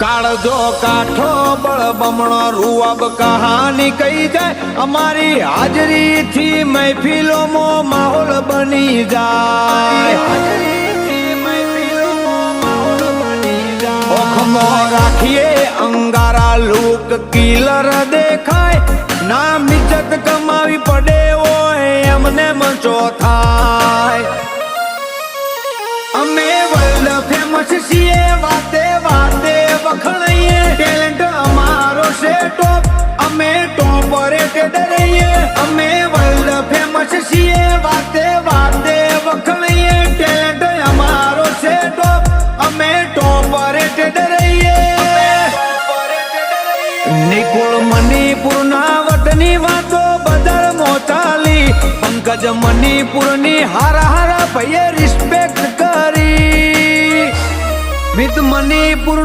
કાળજો કાઠો બળ બમણો રૂઅબ કહાની કહી જાય અમારી હાજરી થી મહેફિલોમાં માહોલ બની જાય ઓખમાં રાખીએ અંગારા લૂક કિલર દેખાય નામ ઇજ્જત કમાવી પડે હોય એમને મંચો થાય અમે વર્લ્ડ ફેમસ છીએ વાતે વાતે વખણાઈએ ટેલેન્ટ અમારો છે ટોપ અમે ટોપ રેટેડ રહીએ અમે વર્લ્ડ ફેમસ છીએ વાતે વાતે વખણાઈએ ટેલેન્ટ અમારો છે ટોપ અમે ટોપ રેટેડ રહીએ નિકુળ મણિપુરના વટની વાતો બદલ મોચાલી પંકજ મણિપુરની હારા હારા ભાઈએ રિસ્પેક્ટ કરી વિથ મણિપુર